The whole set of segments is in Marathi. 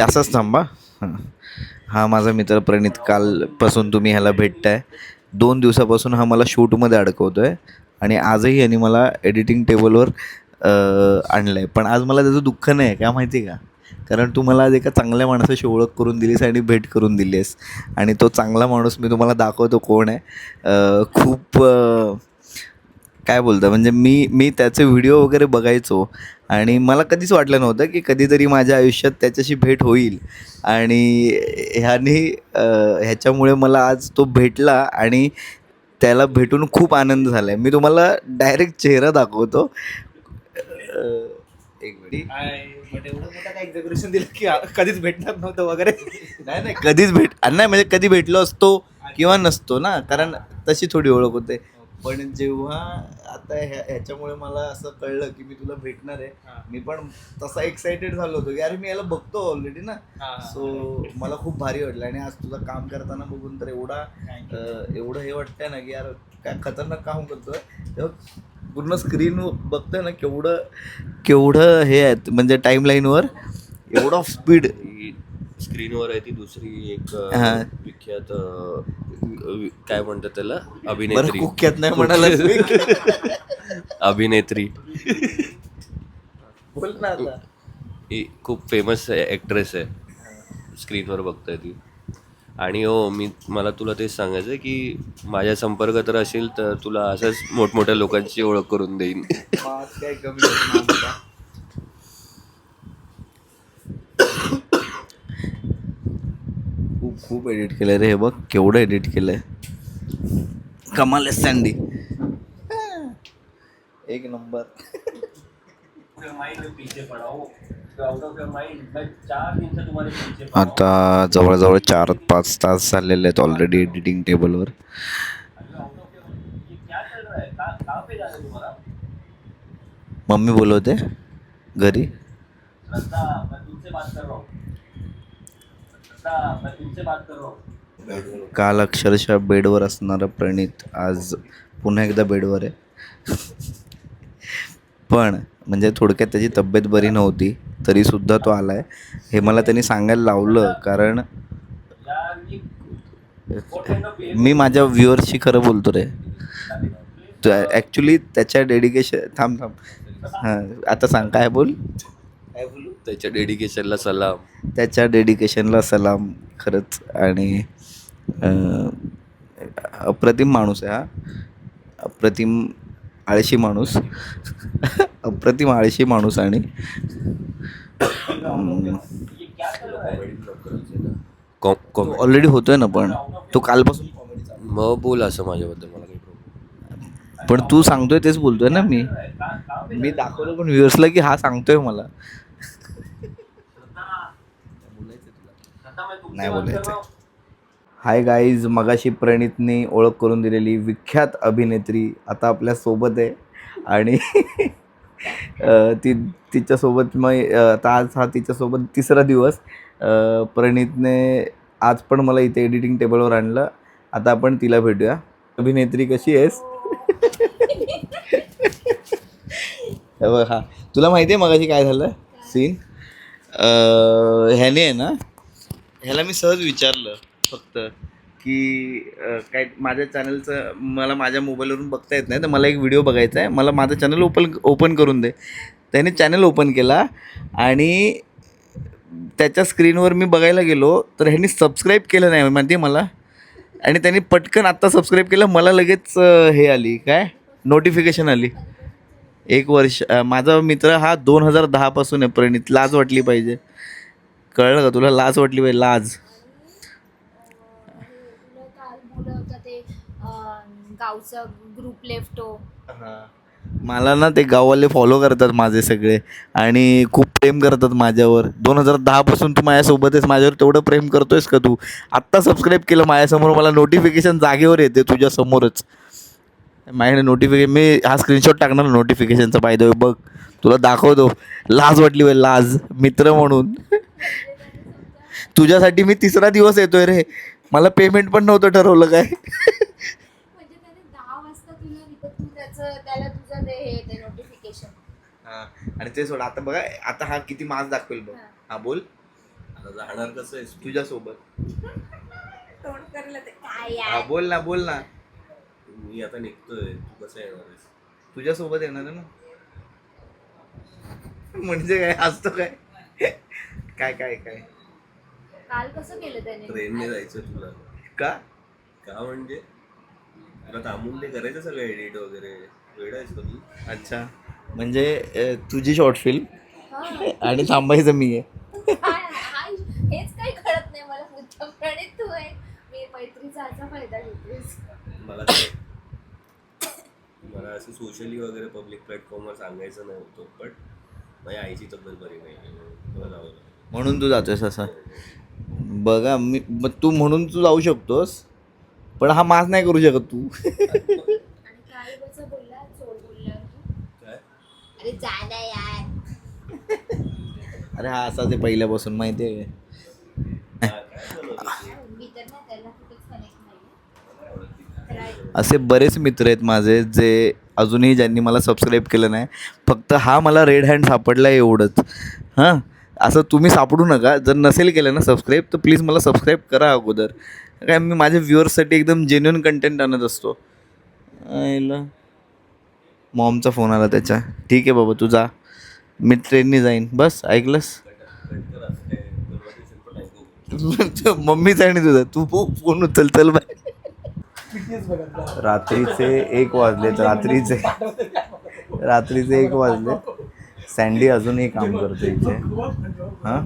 असंच थांबा. हां, हा माझा मित्र प्रणित. कालपासून तुम्ही ह्याला भेटताय. 2 दिवसापासून हा मला शूटमध्ये अडकवतो आहे आणि आजही यांनी मला एडिटिंग टेबलवर आणलं आहे. पण आज मला त्याचं दुःख नाही आहे, काय माहिती आहे का? कारण तू मला आज एका चांगल्या माणसाची ओळख करून दिलीस आणि भेट करून दिली आहेस. आणि तो चांगला माणूस मी तुम्हाला दाखवतो कोण आहे. खूप काय बोलतं, म्हणजे मी त्याचे व्हिडिओ वगैरे बघायचो आणि मला कधीच वाटलं नव्हतं की कधीतरी माझ्या आयुष्यात त्याच्याशी भेट होईल. आणि ह्याच्यामुळे मला आज तो भेटला आणि त्याला भेटून खूप आनंद झाला आहे. मी तुम्हाला डायरेक्ट चेहरा दाखवतो. एक मिनिट. बट एवढं मोठं काय एक्झॅग्युरेशन दिलं की कधीच भेटणार नव्हतं वगैरे. नाही कधीच नाही म्हणजे कधी भेटलो असतो किंवा नसतो ना, कारण तशी थोडी ओळख होते. पण जेव्हा आता ह्याच्यामुळे मला असं कळलं की मी तुला भेटणार आहे, मी पण तसा एक्साइटेड झालो होतो की अरे मी याला बघतो ऑलरेडी ना. सो मला खूप भारी वाटलं आणि आज तुझं काम करताना बघून तर एवढं हे वाटतंय ना की यार काय खतरनाक काम करतोय. तेव्हा पूर्ण स्क्रीन बघतोय ना केवढं हे आहेत, म्हणजे टाईमलाईनवर एवढा स्पीड. स्क्रीनवर आहे ती दुसरी एक हा. विख्यात काय म्हणतात त्याला, बरं अभिनेत्री. कुख्यात नाही म्हणाला. अभिनेत्री बोल ना आता. ही खूप फेमस ॲक्ट्रेस आहे, स्क्रीनवर बघताय ती. आणि हो मला तुला तेच सांगायचं आहे की माझ्या संपर्कात तर असेल तर तुला असंच मोठमोठ्या लोकांची ओळख करून देईन. काय कमी होत नाही. खूप एडिट केलंय रे. हे बघ केवढं एडिट केलंय. कमाल आहे सँडी. एक नंबर. आता जवळजवळ 4-5 तास झालेले आहेत ऑलरेडी एडिटिंग टेबलवर. मम्मी बोलवते घरी. काल अक्षरशः बेडवर असणारा प्रणित आज पुन्हा एकदा बेडवर आहे. पण म्हणजे थोडक्यात त्याची तब्येत बरी नव्हती तरीसुद्धा तो आला आहे. हे मला त्यांनी सांगायला लावलं कारण मी माझ्या व्ह्युअर्सशी खरं बोलतो रे. ॲक्च्युली त्याच्या डेडिकेशन थांब. हां आता सांग काय बोलू. त्याच्या डेडिकेशनला सलाम. त्याच्या डेडिकेशनला सलाम खरंच. आणि अप्रतिम माणूस आहे हा. अप्रतिम आळशी माणूस. अप्रतिम आळशी माणूस. आणि ऑलरेडी होतोय ना, पण तो कालपासून मग बोल असं माझ्याबद्दल, मला काही प्रॉब्लेम. पण तू सांगतोय तेच बोलतोय ना. मी दाखवलं पण व्ह्युअर्सला की हा सांगतोय मला. नाही बोलायचं. हाय गाईज, मगाशी प्रणितने ओळख करून दिलेली विख्यात अभिनेत्री आता आपल्यासोबत आहे. आणि तिच्यासोबत मग आता आज हा तिच्यासोबत 3रा दिवस. प्रणितने आज पण मला इथे एडिटिंग टेबलवर आणलं. आता आपण तिला भेटूया. अभिनेत्री कशी आहेस? बघ हा, तुला माहिती आहे मगाशी काय झालं सीन. ह्याने आहे ना, ह्याला मी सहज विचारलं फक्त की काय माझ्या चॅनलचं मला माझ्या मोबाईलवरून बघता येत नाही तर मला एक व्हिडिओ बघायचा आहे, मला माझं चॅनल ओपन करून दे. त्याने चॅनल ओपन केला आणि त्याच्या स्क्रीनवर मी बघायला गेलो तर ह्यांनी सबस्क्राईब केलं नाही माहिती मला. आणि त्यांनी पटकन आत्ता सबस्क्राईब केलं. मला लगेच हे आली काय नोटिफिकेशन आली. 1 वर्ष. माझा मित्र हा 2010 पासून आहे प्रणित. लाज वाटली पाहिजे. कळलं का तुला? लाज वाटली पाहिजे. लाज. गावचा ग्रुप लेफ्टो. मला ना ते गाववाले फॉलो करतात माझे सगळे आणि खूप प्रेम करतात माझ्यावर. 2010 पासून तू माझ्यासोबत आहेस. माझ्यावर तेवढं प्रेम करतोयस का तू? आत्ता सबस्क्राईब केलं माझ्यासमोर. मला नोटिफिकेशन जागेवर येते तुझ्यासमोरच. माझ्याकडे नोटिफिकेशन, मी हा स्क्रीनशॉट टाकणार नोटिफिकेशनचा. बाय द वे बघ, तुला दाखवतो. लाज वाटली पाहिजे. लाज. मित्र म्हणून तुझ्यासाठी मी 3रा दिवस येतोय रे. मला पेमेंट पण नव्हतं ठरवलं काय. म्हणजे त्याने 10 वाजता तुला तू त्याला तुझं ते नोटिफिकेशन. आणि ते सोड. आता बघा आता हा किती मास दाखवेल बघ. हा बोल. आता जाणार कसं आहेस तू? तुझ्यासोबत. तोंड करलं ते काय हा यार. बोल ना बोल ना. मी आता निघतोय, तू कसं येणार आहेस? तुझ्यासोबत येणार आहे ना. म्हणजे काय असतो काय काय काय काय काल कसं केलं त्याने? ट्रेनने जायचं तुला. का का म्हणजे तुला थांबून ते करायचं सगळं एडिट वगैरे. वेळ आहेस का तू? अच्छा म्हणजे तुझी शॉर्ट फिल्म हा. आणि थांबायचं मी आहे. हेच काही कळत नाही मला. मुद्दाम प्रणित तू आहे, मी मैत्रीचा असा फायदा घेतेस. मला मला असं सोशली वगैरे पब्लिक प्लॅटफॉर्मवर सांगायचं नव्हतं, बट माझ्या आईची तब्येत बरी नाही आहे, मला जावं लागलं. म्हणून तू जातोयस असं. बघा मी मग तू म्हणून तू जाऊ शकतोस पण हा मास नाही करू शकत तू. आणि काय कसं बोलला चोर बोलल्यावर? काय? अरे जा ना यार. अरे हा असा ते पहिल्यापासून माहिती आहे. काय बोलत होती? मी तर ना त्याला कुठेच कनेक्ट नाही. असे बरेच मित्र आहेत माझे जे अजूनही ज्यांनी मला सबस्क्राईब केलं नाही. फक्त हा मला रेड हँड सापडला एवढंच. हां असं तुम्ही सापडू नका. जर नसेल केलं ना सबस्क्राईब तर प्लीज मला सबस्क्राईब करा अगोदर. काय मी माझ्या व्ह्युअर्ससाठी एकदम जेन्युइन कंटेंट आणत असतो. आईला मॉमचा फोन आला त्याच्या. ठीक आहे बाबा तू जा, मी ट्रेनने जाईन. बस ऐकलंस. मम्मीचा आणि तुझा तू फोन उचल चल बाय. रात्रीचे 1 वाजलेत. रात्रीचे 1 वाजले. सँडी अजूनही काम करतो इथे. हां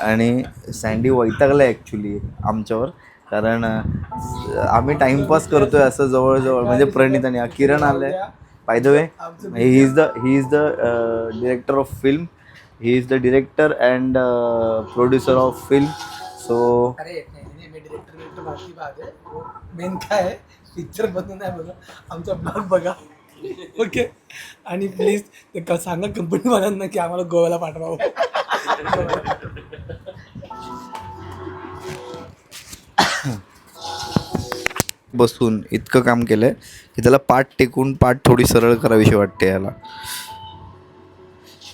आणि सँडी वैतागला ॲक्च्युली आमच्यावर. कारण आम्ही टाइमपास करतोय असं जवळजवळ. म्हणजे प्रणित आणि किरण आलं आहे. By the way he is the director of film. He is the director and producer of film. So अरे नाही मी डिरेक्टर बाकी पाहते. मेन काय आहे पिक्चर बनवून नाही बघा, आमचा ब्लॉग बघा. ओके आणि प्लीज सांगा कंपनीवाल्यांना की आम्हाला गोव्याला पाठवावं. बसून इतकं काम केलं आहे की त्याला पाठ टेकून पाठ थोडी सरळ करावीशी वाटते याला.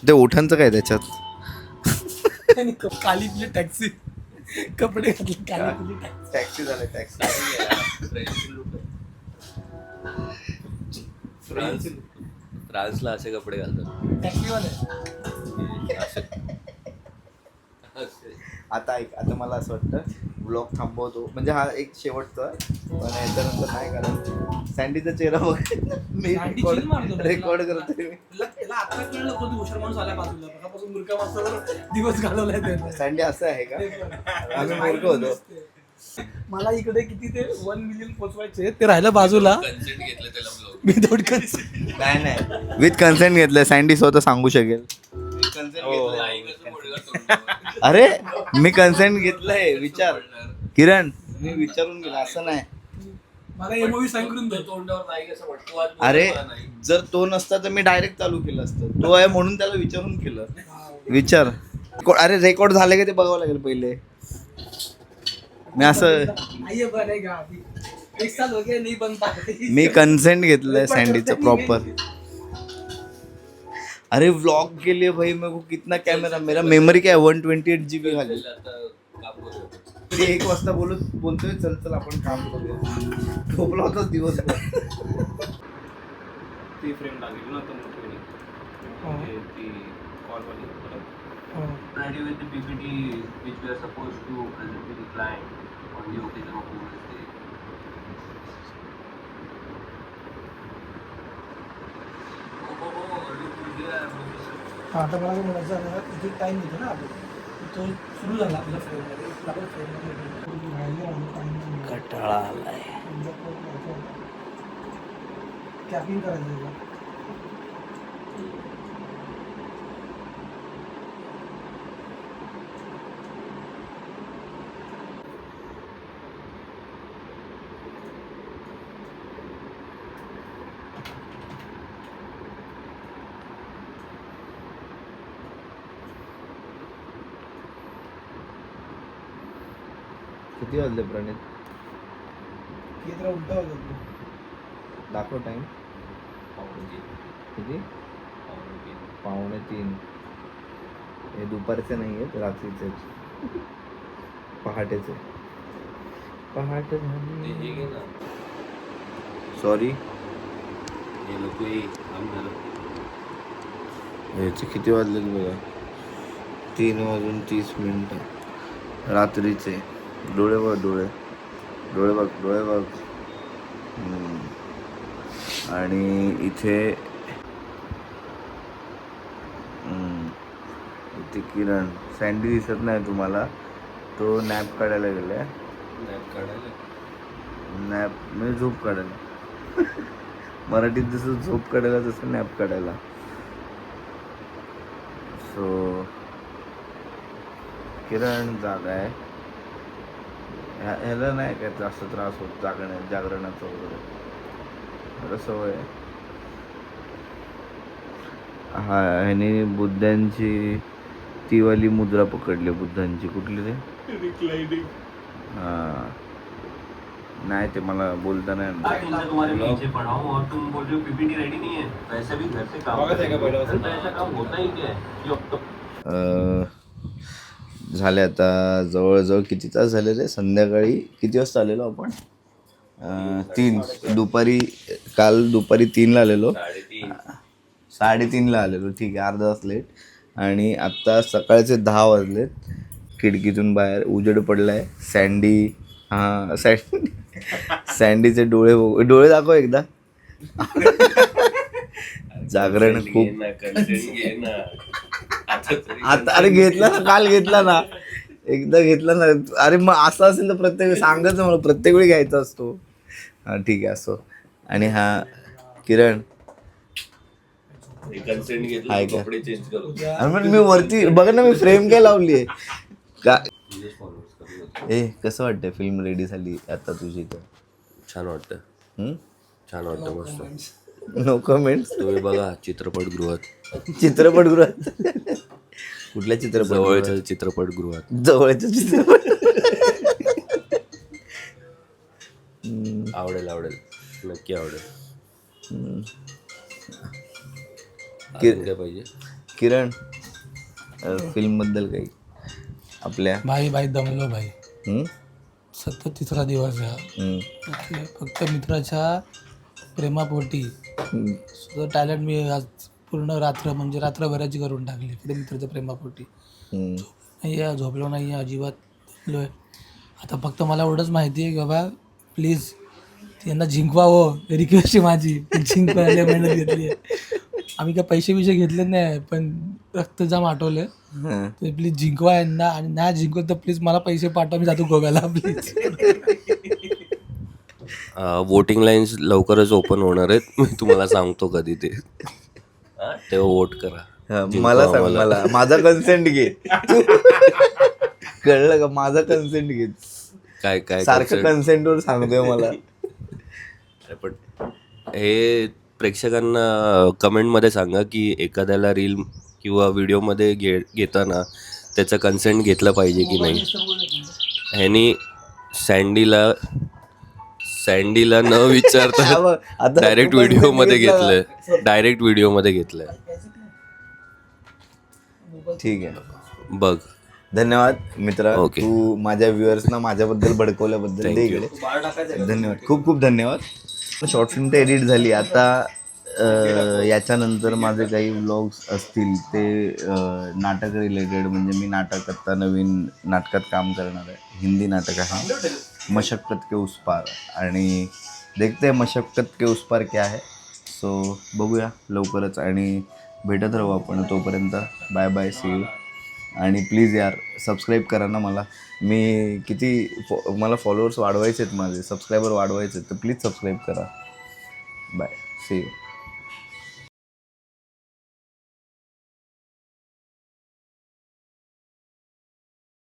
ते ओठांचं काय त्याच्यात. आणि काली पिली टॅक्सी कपडे घातले काली पिली टॅक्सी. टॅक्सी झालं फ्रान्सला असे कपडे घालतात. टॅक्सीवाले आता ऐक. आता मला असं वाटतं ब्लॉग थांबवतो. म्हणजे हा एक शेवटचा पण याच्यानंतर नाही. कारण सँडीचा चेहरा बघ. मी रेकॉर्ड करतोय. त्याला आता कळलं कोणी हुशार माणूस आला बाजूला. बघापासून मुलगा माणसावर दिवस घालवलाय त्याने. सँडी असं आहे का. आम्ही मूर्ख होतो. मला इकडे किती ते 1 मिलियन पोचवायचे ते राहिलं बाजूला. कन्सेंट घेतलं त्याला ब्लॉग. मी थोडक्यात नाही विथ कन्सेंट घेतलं. सँडी स्वतः सांगू शकेल. अरे मी कन्सेंट घेतलंय. विचार किरण मी विचारून गेला असं नाही. मला हे मूवी सांगून दे. तोंडावर नाही असं वाटतं. आज अरे मला नाही. जर तो नसता तर मी डायरेक्ट चालू केलं असतं. तो आहे म्हणून त्याला विचारून केलं. विचार. अरे रेकॉर्ड झाले का ते बघावं लागेल पहिले. मी असं आइए बनेगा अभी. 1 साल हो गया नहीं बनता. मी कन्सेंट घेतलंय सँडीचं प्रॉपर. अरे व्लॉग के लिए भाई मेरे को कितना कैमरा. मेरा मेमरी क्या है 128 GB खाली. आता काम करू. ते 1 वाजता बोलतोय चल चल आपण काम करूया. झोपला होताच दिवसभर. ती फ्रेम लागेल ना तर मोठी ती कॉलवाली ready with the PPT which we are supposed to present to the client on the occasion of Women's Day. आता मला काय म्हणायचं आहे, किती टाइम घेतो ना आपण तो सुरू झाला आपल्या फ्रेममध्ये. आपण फ्रेममध्ये कंटाळा आलाय. कॅपिंग करायचं. किती वाजले प्रणित. की जरा उलटा होतो. दाखव टाइम. किती 2:45. हे दुपारचे नाही आहेत रात्रीचे. पहाटेचे पहाटे ते हे घे ना, सॉरी हे लोक काम झालं. याचे किती वाजले बघा 3:30 रात्रीचे. डोळे बघ डोळे डोळे बघ डोळे बघ. आणि इथे इथे किरण सँडी दिसत नाही तुम्हाला, तो नॅप काढायला गेलाय. नॅप काढायला. नॅप म्हणजे झोप काढायला. मराठीत जसं झोप काढायला तसं नॅप काढायला. सो किरण जागा आहे. ह्याला नाही काय जास्त त्रास होत जागरणाचा वगैरे, ह्याला सवय आहे. हा ह्याने बुद्धांची ती वाली मुद्रा पकडली. बुद्धांची कुठली रे? हा नाही ते मला बोलता नाही येत. तुमसे तुम्हारे पीछे पड़ा हूँ और तुम बोल रहे हो पीपीटी रेडी नहीं है. वैसे भी घर से काम तो ऐसा काम होता ही क्या है. झाले आता जवळजवळ किती तास झाले रे. संध्याकाळी किती वाजता आलेलो आपण? 3 दुपारी. काल दुपारी 3ला आलेलो. 3:30ला आलेलो. ठीक आहे, अर्धा तास लेट. आणि आत्ता सकाळचे 10 वाजलेत. खिडकीतून बाहेर उजेड पडलाय. सँडी सँडीचे डोळे दाखव एकदा. जागरण खूप. आता अरे घेतला ना, काल घेतला ना, एकदा घेतला ना. अरे मग असं असेल तर प्रत्येक सांगायचं मला, प्रत्येक वेळी घ्यायचा असतो. हा ठीक आहे असो. आणि हा किरण कन्सेंट घेतला, हाय का? कपडे चेंज करू. अरे पण मी वरती बघ ना, मी फ्रेम काय लावली आहे का. कसं वाटतंय फिल्म रेडी झाली आता तुझी तर? छान वाटतं. छान वाटतं, मस्त. No comments. तुम्ही बघा चित्रपटगृहात. चित्रपटगृहात कुठल्या चित्रपट? जवळच्या चित्रपटगृहात. जवळच्या चित्रपट. आवडेल, नक्की आवडेल. काय पाहिजे किरण फिल्म बद्दल काही आपल्या? भाई दमलो भाई. हम्म? सतत 3रा दिवस आहे हा. ओके, फक्त मित्राच्या प्रेमापोटी सुद्धा टॅलेंट मी आज पूर्ण रात्र म्हणजे रात्रभराची करून टाकली इकडे मित्राच्या प्रेमापोटी. नाही आहे, झोपलो नाही आहे अजिबात. झोपलो आहे आता. फक्त मला एवढंच माहिती आहे की बाबा प्लीज त्यांना जिंकवा हो, रिक्वेस्ट आहे माझी. जिंकवायला मेहनत घेतली आहे आम्ही. काय पैसे घेतले नाही, पण रक्तजाम आठवलं. तर प्लीज जिंकवा यांना. आणि नाही जिंकवत तर प्लीज मला पैसे पाठवा, मी जातो गोव्याला प्लीज. वोटिंग लाईन्स लवकरच ओपन होणार आहेत. मी तुम्हाला सांगतो कधी ते, तेव्हा वोट करा. मला सांग, मला माझा कन्सेंट घे. कळलं का? माझा कन्सेंट घे. काय सारखं कन्सेंटवर सांगतोय मला. पण हे प्रेक्षकांना कमेंटमध्ये सांगा की एखाद्याला रील किंवा व्हिडिओमध्ये घेताना त्याचं कन्सेंट घेतलं पाहिजे की नाही. ह्यानी सँडीला न विचारता डायरेक्ट व्हिडिओमध्ये घेतलंय. ठीक आहे, बघ. धन्यवाद मित्रा. Okay. तू माझ्या व्ह्युअर्सना माझ्याबद्दल भडकवल्याबद्दल दे इकडे. धन्यवाद, खूप खूप धन्यवाद. शॉर्ट फिल्म तर एडिट झाली. आता याच्यानंतर माझे काही व्लॉग्स असतील ते नाटक रिलेटेड. म्हणजे मी नाटक आत्ता नवीन नाटकात काम करणार आहे. हिंदी नाटक आहे, मशक्कत के उस पार. आणि देखते हैं मशक्कत के उस पार क्या है. सो बघूया लवकरच आणि भेटत राहू आपण. तोपर्यंत बाय बाय, सी यू. आणि प्लीज यार सबस्क्राईब करा ना मला. मी मला फॉलोअर्स वाढवायचे आहेत, माझे सबस्क्रायबर वाढवायचे आहेत, तर प्लीज सबस्क्राईब करा. Bye, see you.